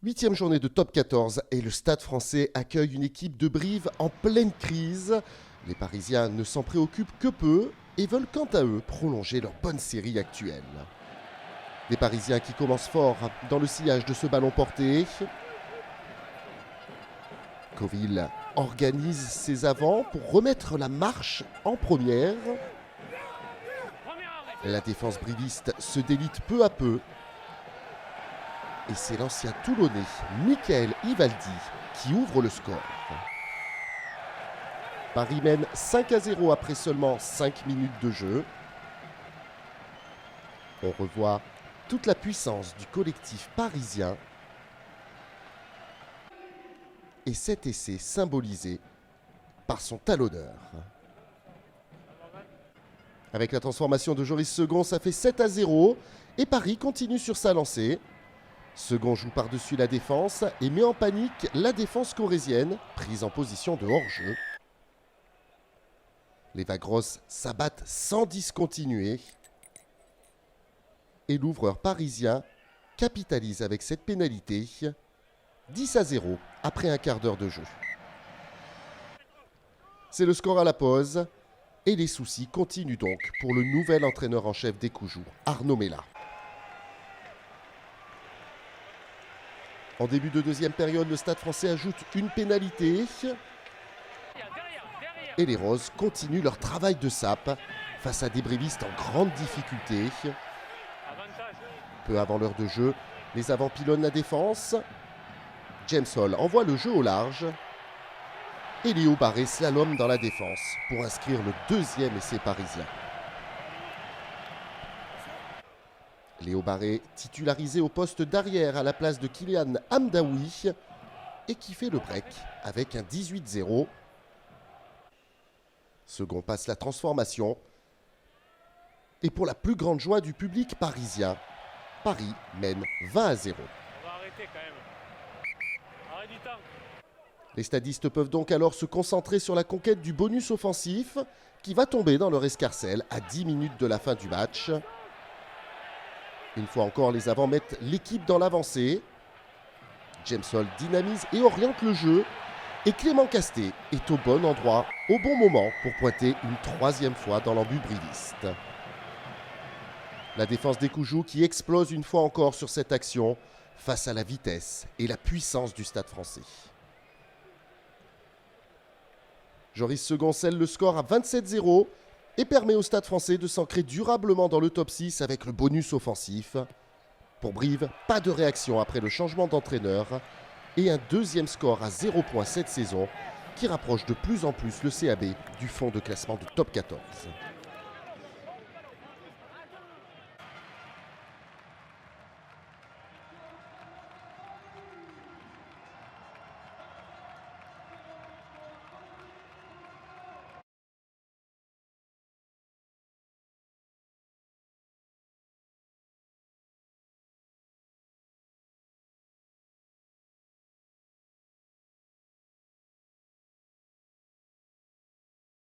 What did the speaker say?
8e journée de top 14 et le Stade français accueille une équipe de Brive en pleine crise. Les Parisiens ne s'en préoccupent que peu et veulent quant à eux prolonger leur bonne série actuelle. Les Parisiens qui commencent fort dans le sillage de ce ballon porté. Coville organise ses avants pour remettre la marche en première. La défense briviste se délite peu à peu. Et c'est l'ancien Toulonnais, Michael Ivaldi, qui ouvre le score. Paris mène 5-0 après seulement 5 minutes de jeu. On revoit toute la puissance du collectif parisien. Et cet essai symbolisé par son talonneur. Avec la transformation de Joris Segond, ça fait 7-0 et Paris continue sur sa lancée. Segond joue par-dessus la défense et met en panique la défense corésienne, prise en position de hors-jeu. Les Vagros s'abattent sans discontinuer. Et l'ouvreur parisien capitalise avec cette pénalité. 10-0 après un quart d'heure de jeu. C'est le score à la pause. Et les soucis continuent donc pour le nouvel entraîneur en chef des Coujoux, Arnaud Mella. En début de deuxième période, le Stade français ajoute une pénalité. Et les Roses continuent leur travail de sape face à des brivistes en grande difficulté. Peu avant l'heure de jeu, les avants pilonnent la défense. James Hall envoie le jeu au large. Et Léo Barré slalom dans la défense pour inscrire le deuxième essai parisien. Léo Barré, titularisé au poste d'arrière à la place de Kylian Hamdaoui et qui fait le break avec un 18-0. Segond passe la transformation. Et pour la plus grande joie du public parisien, Paris mène 20-0. On va arrêter quand même. Arrête du temps. Les stadistes peuvent donc alors se concentrer sur la conquête du bonus offensif qui va tomber dans leur escarcelle à 10 minutes de la fin du match. Une fois encore, les avants mettent l'équipe dans l'avancée. James Hall dynamise et oriente le jeu. Et Clément Casté est au bon endroit, au bon moment pour pointer une troisième fois dans l'embut briviste. La défense des Coujoux qui explose une fois encore sur cette action face à la vitesse et la puissance du Stade français. Joris Segond scelle le score à 27-0 et permet au Stade français de s'ancrer durablement dans le top 6 avec le bonus offensif. Pour Brive, pas de réaction après le changement d'entraîneur et un deuxième score à 0 points cette saison qui rapproche de plus en plus le CAB du fond de classement de top 14.